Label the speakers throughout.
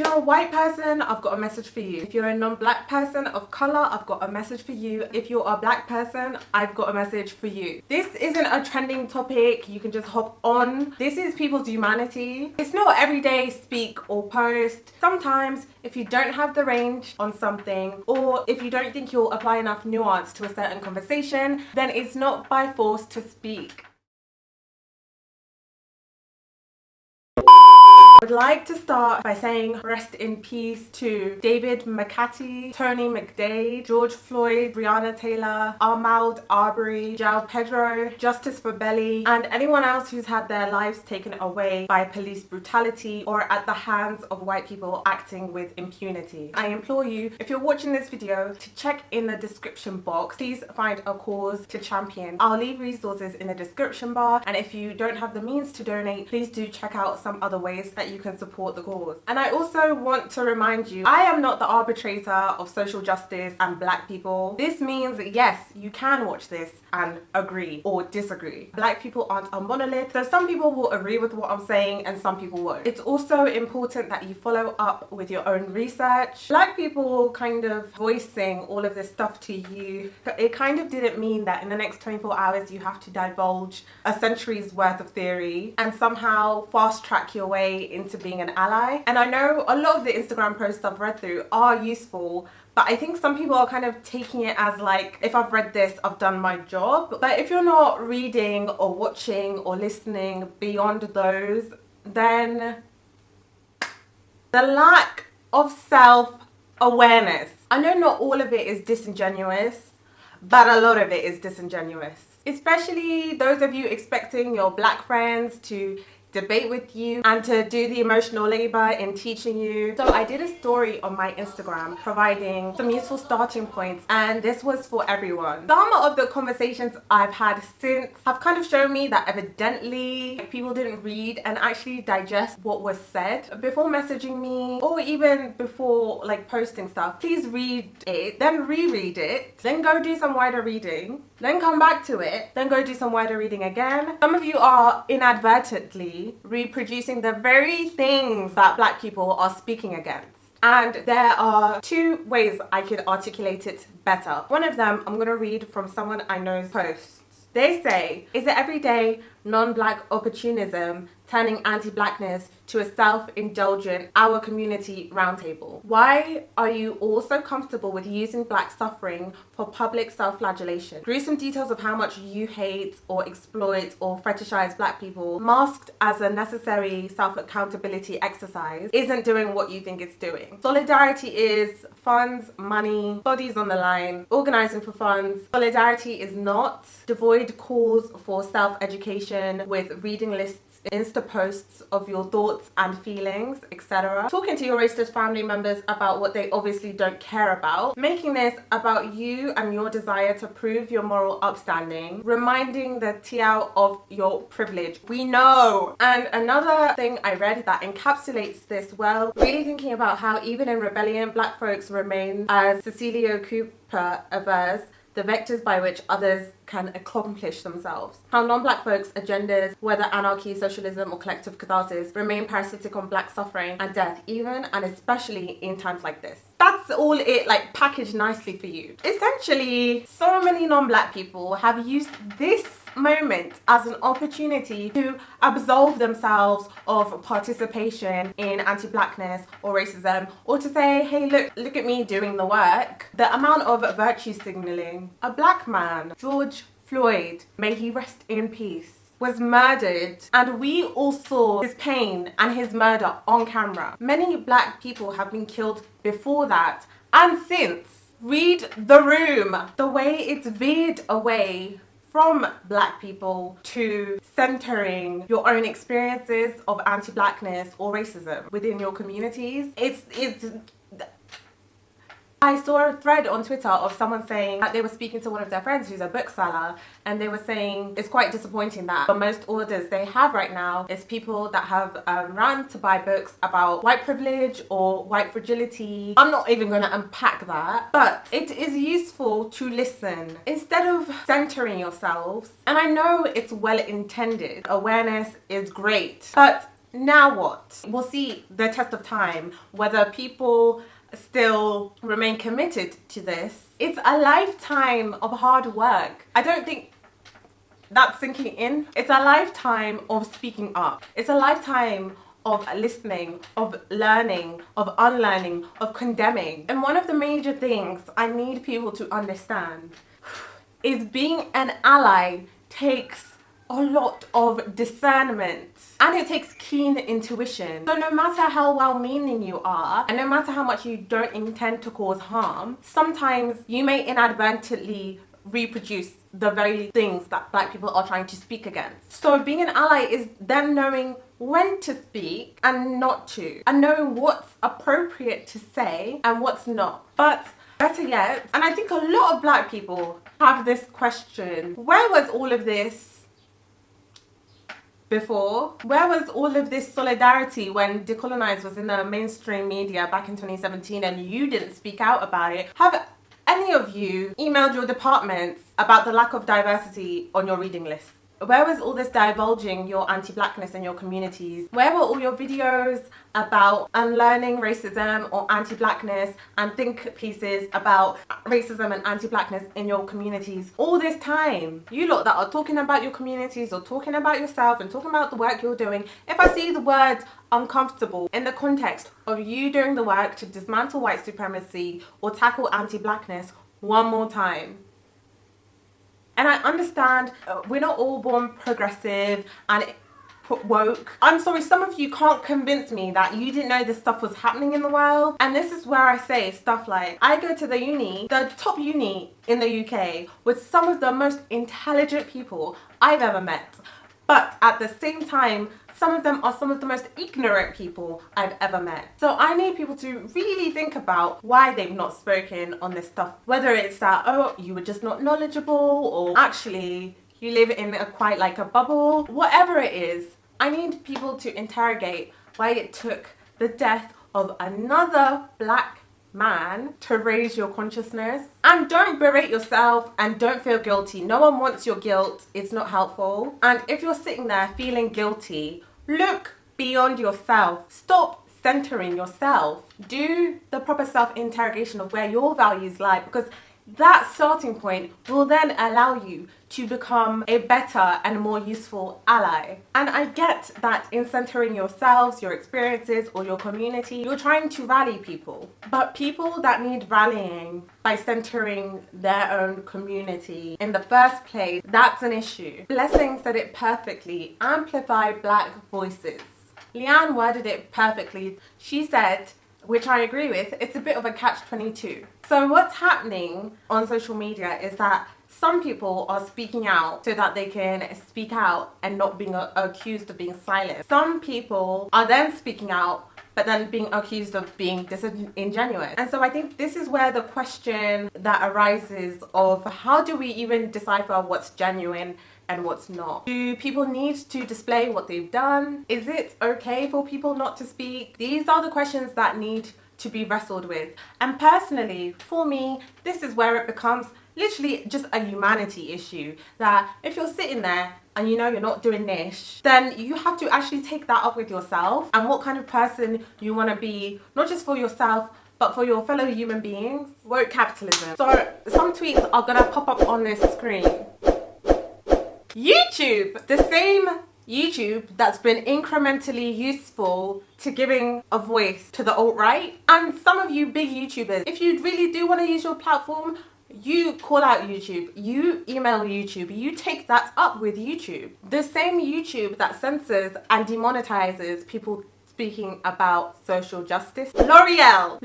Speaker 1: you're a white person, I've got a message for you. If you're a non-black person of color, I've got a message for you. If you're a black person, I've got a message for you. This isn't a trending topic you can just hop on. This is people's humanity. It's not everyday speak or post. Sometimes if you don't have the range on something, or if you don't think you'll apply enough nuance to a certain conversation, then it's not by force to speak. I would like to start by saying rest in peace to David McCarthy, Tony McDade, George Floyd, Breonna Taylor, Ahmaud Arbery, João Pedro, Justice for Belly, and anyone else who's had their lives taken away by police brutality or at the hands of white people acting with impunity. I implore you, if you're watching this video, to check in the description box. Please find a cause to champion. I'll leave resources in the description bar, and if you don't have the means to donate, please do check out some other ways that you can support the cause. And I also want to remind you, I am not the arbitrator of social justice and black people. This means that yes, you can watch this and agree or disagree. Black people aren't a monolith, so some people will agree with what I'm saying and some people won't. It's also important that you follow up with your own research. Black people kind of voicing all of this stuff to you, it kind of didn't mean that in the next 24 hours you have to divulge a century's worth of theory and somehow fast track your way into being an ally. And I know a lot of the Instagram posts I've read through are useful, but I think some people are kind of taking it as like, if I've read this, I've done my job. But if you're not reading or watching or listening beyond those, then the lack of self-awareness. I know not all of it is disingenuous, but a lot of it is disingenuous. Especially those of you expecting your black friends to debate with you and to do the emotional labor in teaching you. So I did a story on my Instagram providing some useful starting points, and this was for everyone. Some of the conversations I've had since have kind of shown me that evidently people didn't read and actually digest what was said before messaging me, or even before like posting stuff. Please read it, then reread it, then go do some wider reading, then come back to it, then go do some wider reading again. Some of you are inadvertently reproducing the very things that black people are speaking against. And there are two ways I could articulate it better. One of them, I'm gonna read from someone I know's posts. They say, is it everyday non-black opportunism turning anti-blackness to a self-indulgent our community roundtable? Why are you all so comfortable with using black suffering for public self-flagellation? Gruesome details of how much you hate or exploit or fetishize black people, masked as a necessary self-accountability exercise, isn't doing what you think it's doing. Solidarity is funds, money, bodies on the line, organizing for funds. Solidarity is not devoid calls for self-education with reading lists, Insta posts of your thoughts and feelings, etc. Talking to your racist family members about what they obviously don't care about. Making this about you and your desire to prove your moral upstanding. Reminding the Tiao of your privilege. We know. And another thing I read that encapsulates this well, really thinking about how even in rebellion, black folks remain, as Cecilia Cooper avers, the vectors by which others can accomplish themselves. How non-black folks' agendas, whether anarchy, socialism, or collective catharsis, remain parasitic on black suffering and death, even and especially in times like this. That's all it like packaged nicely for you. Essentially, so many non-black people have used this moment as an opportunity to absolve themselves of participation in anti-blackness or racism, or to say, hey, look at me doing the work. The amount of virtue signaling. A black man, George Floyd, may he rest in peace, was murdered, and we all saw his pain and his murder on camera. Many black people have been killed before that and since. Read The Room. The way it's veered away from black people to centering your own experiences of anti-blackness or racism within your communities. I saw a thread on Twitter of someone saying that they were speaking to one of their friends who's a bookseller, and they were saying it's quite disappointing that the most orders they have right now is people that have run to buy books about white privilege or white fragility. I'm not even going to unpack that, but it is useful to listen instead of centering yourselves. And I know it's well intended. Awareness is great, but Now what? We'll see the test of time, whether people still remain committed to this. It's a lifetime of hard work. I don't think that's sinking in. It's a lifetime of speaking up. It's a lifetime of listening, of learning, of unlearning, of condemning. And one of the major things I need people to understand is being an ally takes a lot of discernment and it takes keen intuition. So no matter how well-meaning you are and no matter how much you don't intend to cause harm, sometimes you may inadvertently reproduce the very things that Black people are trying to speak against. So being an ally is then knowing when to speak and not to, and knowing what's appropriate to say and what's not. But better yet, and I think a lot of Black people have this question, where was all of this before? Where was all of this solidarity when Decolonize was in the mainstream media back in 2017 and you didn't speak out about it? Have any of you emailed your departments about the lack of diversity on your reading list? Where was all this divulging your anti-Blackness in your communities? Where were all your videos about unlearning racism or anti-Blackness and think pieces about racism and anti-Blackness in your communities all this time? You lot that are talking about your communities or talking about yourself and talking about the work you're doing, if I see the word uncomfortable in the context of you doing the work to dismantle white supremacy or tackle anti-Blackness one more time, and I understand we're not all born progressive and woke. I'm sorry, some of you can't convince me that you didn't know this stuff was happening in the world. And this is where I say stuff like, I go to the top uni in the UK with some of the most intelligent people I've ever met. But at the same time, some of them are some of the most ignorant people I've ever met. So I need people to really think about why they've not spoken on this stuff. Whether it's that, oh, you were just not knowledgeable, or actually you live in quite like a bubble. Whatever it is, I need people to interrogate why it took the death of another Black man to raise your consciousness. And don't berate yourself and don't feel guilty. No one wants your guilt. It's not helpful. And if you're sitting there feeling guilty, look beyond yourself. Stop centering yourself. Do the proper self-interrogation of where your values lie, because that starting point will then allow you to become a better and more useful ally. And I get that in centering yourselves, your experiences, or your community, you're trying to rally people. But people that need rallying by centering their own community in the first place, that's an issue. Blessing said it perfectly: amplify Black voices. Leanne worded it perfectly. She said, which I agree with, it's a bit of a catch-22. So what's happening on social media is that some people are speaking out so that they can speak out and not being accused of being silent. Some people are then speaking out but then being accused of being disingenuous. And so I think this is where the question that arises of how do we even decipher what's genuine and what's not? Do people need to display what they've done? Is it okay for people not to speak? These are the questions that need to be wrestled with. And personally, for me, this is where it becomes literally just a humanity issue, that if you're sitting there and you know you're not doing this, then you have to actually take that up with yourself and what kind of person you want to be, not just for yourself, but for your fellow human beings. Woke capitalism. So some tweets are gonna pop up on this screen. YouTube, the same YouTube that's been incrementally useful to giving a voice to the alt-right. And some of you big YouTubers, if you really do want to use your platform, you call out YouTube, you email YouTube, you take that up with YouTube. The same YouTube that censors and demonetizes people speaking about social justice. L'Oreal,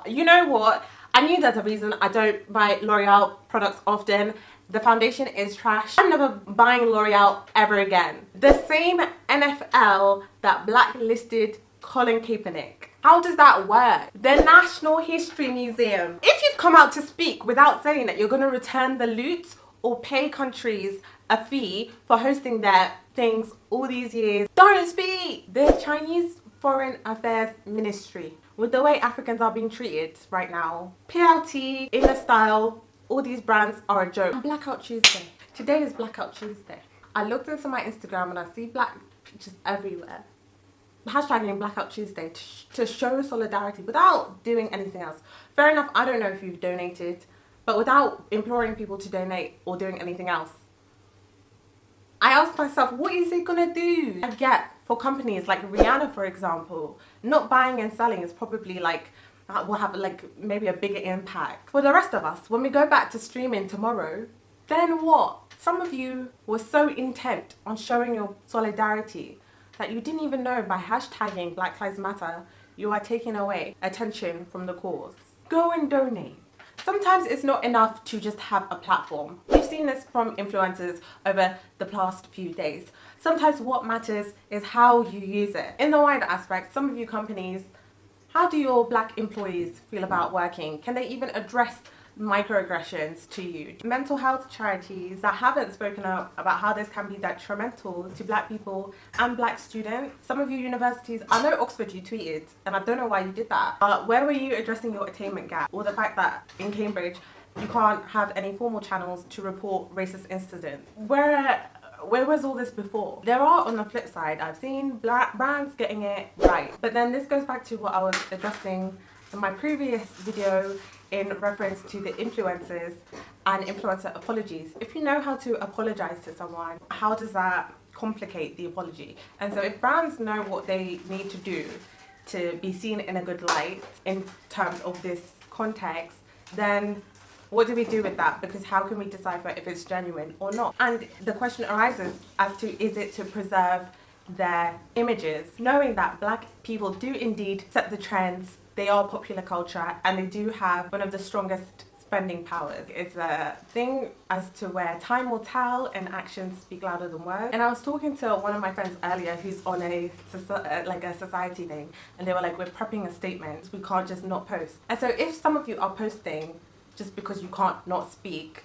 Speaker 1: you know what? I knew there's a reason I don't buy L'Oreal products often. The foundation is trash. I'm never buying L'Oreal ever again. The same NFL that blacklisted Colin Kaepernick. How does that work? The National History Museum. If you've come out to speak without saying that you're going to return the loot or pay countries a fee for hosting their things all these years, don't speak. The Chinese Foreign Affairs Ministry, with the way Africans are being treated right now. PLT, Inner Style, all these brands are a joke. Blackout Tuesday. Today is Blackout Tuesday. I looked into my Instagram and I see black pictures everywhere. hashtagging Blackout Tuesday to show solidarity without doing anything else. Fair enough, I don't know if you've donated, but without imploring people to donate or doing anything else. I asked myself, what is it gonna do? I get for companies like Rihanna, for example, not buying and selling is probably like, will have like maybe a bigger impact. For the rest of us, when we go back to streaming tomorrow, then what? Some of you were so intent on showing your solidarity that you didn't even know by hashtagging Black Lives Matter, you are taking away attention from the cause. Go and donate. Sometimes it's not enough to just have a platform. We've seen this from influencers over the past few days. Sometimes what matters is how you use it. In the wider aspect, some of you companies, how do your Black employees feel about working? Can they even address microaggressions to you? Mental health charities that haven't spoken up about how this can be detrimental to Black people and Black students. Some of you universities, I know Oxford you tweeted, and I don't know why you did that, but where were you addressing your attainment gap? Or the fact that in Cambridge you can't have any formal channels to report racist incidents? Where was all this before? There are, on the flip side, I've seen Black brands getting it right. But then this goes back to what I was addressing in my previous video in reference to the influencers and influencer apologies. If you know how to apologize to someone, how does that complicate the apology? And so if brands know what they need to do to be seen in a good light in terms of this context, then what do we do with that? Because how can we decipher if it's genuine or not? And the question arises as to, is it to preserve their images? Knowing that Black people do indeed set the trends, they are popular culture, and they do have one of the strongest spending powers. It's a thing as to where time will tell and actions speak louder than words. And I was talking to one of my friends earlier who's on a society thing, and they were like, we're prepping a statement, we can't just not post. And so if some of you are posting just because you can't not speak,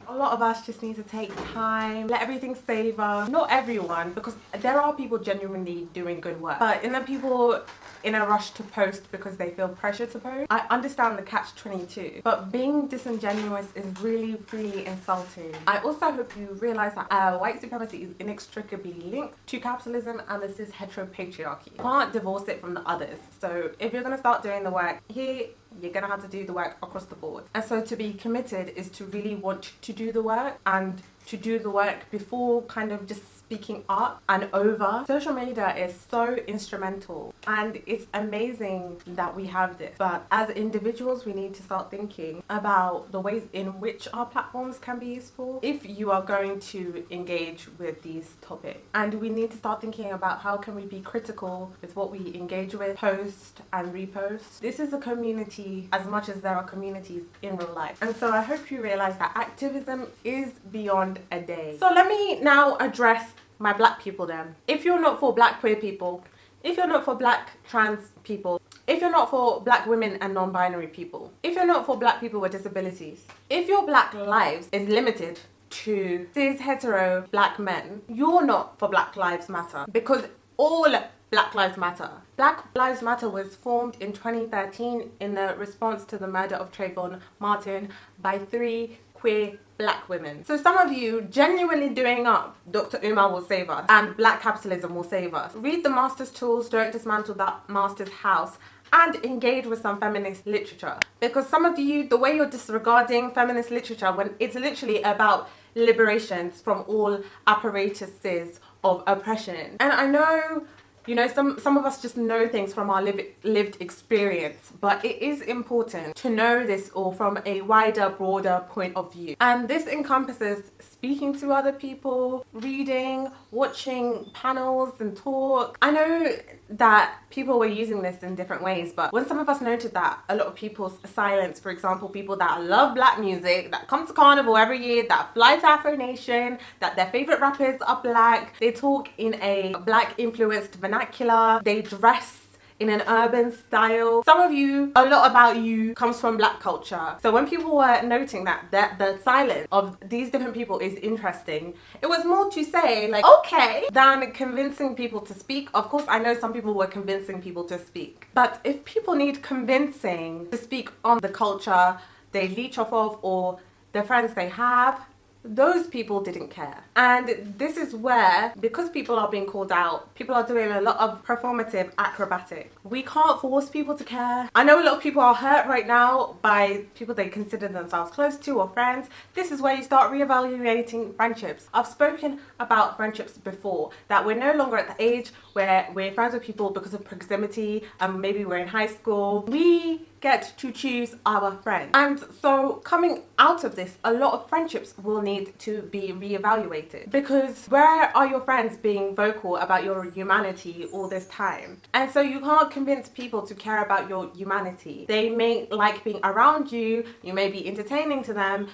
Speaker 1: a lot of us just need to take time, let everything savor. Not everyone, because there are people genuinely doing good work, but in the people in a rush to post because they feel pressure to post, I understand the catch-22, but being disingenuous is really, really insulting. I also hope you realize that white supremacy is inextricably linked to capitalism and this is heteropatriarchy. You can't divorce it from the others. So if you're gonna start doing the work here, you're gonna have to do the work across the board. And so to be committed is to really want to do the work, and to do the work before kind of just speaking up and over. Social media is so instrumental, and it's amazing that we have this. But as individuals, we need to start thinking about the ways in which our platforms can be useful if you are going to engage with these topics. And we need to start thinking about how can we be critical with what we engage with, post and repost. This is a community as much as there are communities in real life. And so I hope you realize that activism is beyond a day. So let me now address my Black people then. If you're not for Black queer people, if you're not for Black trans people, if you're not for Black women and non-binary people, if you're not for Black people with disabilities, if your Black lives is limited to cis hetero Black men, you're not for Black Lives Matter, because all Black Lives Matter. Black Lives Matter was formed in 2013 in the response to the murder of Trayvon Martin by 3 queer Black women. So some of you genuinely doing up Dr. Umar will save us and Black capitalism will save us. Read the master's tools, don't dismantle that master's house, and engage with some feminist literature. Because some of you, the way you're disregarding feminist literature when it's literally about liberations from all apparatuses of oppression. And I know, you know, some of us just know things from our lived experience, but it is important to know this all from a wider, broader point of view. And this encompasses speaking to other people, reading, watching panels and talk. I know that people were using this in different ways, but when some of us noted that a lot of people's silence, for example, people that love Black music, that come to Carnival every year, that fly to Afro Nation, that their favorite rappers are Black, they talk in a Black influenced vernacular, they dress in an urban style. Some of you, a lot about you comes from Black culture. So when people were noting that the silence of these different people is interesting, it was more to say like, okay, than convincing people to speak. Of course, I know some people were convincing people to speak, but if people need convincing to speak on the culture they leech off of or the friends they have, those people didn't care. And this is where, because people are being called out, people are doing a lot of performative acrobatic. We can't force people to care. I know a lot of people are hurt right now by people they consider themselves close to or friends. This is where you start reevaluating friendships. I've spoken about friendships before, that we're no longer at the age where we're friends with people because of proximity, and maybe we're in high school. We get to choose our friends. And so coming out of this, a lot of friendships will need to be reevaluated, because where are your friends being vocal about your humanity all this time? And so you can't convince people to care about your humanity. They may like being around you, you may be entertaining to them,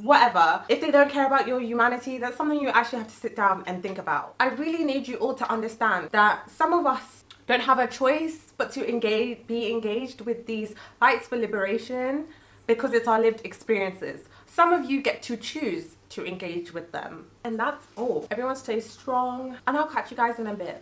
Speaker 1: whatever. If they don't care about your humanity, that's something you actually have to sit down and think about. I really need you all to understand that some of us don't have a choice but to be engaged with these fights for liberation, because it's our lived experiences. Some of you get to choose to engage with them. And that's all. Everyone stay strong, and I'll catch you guys in a bit.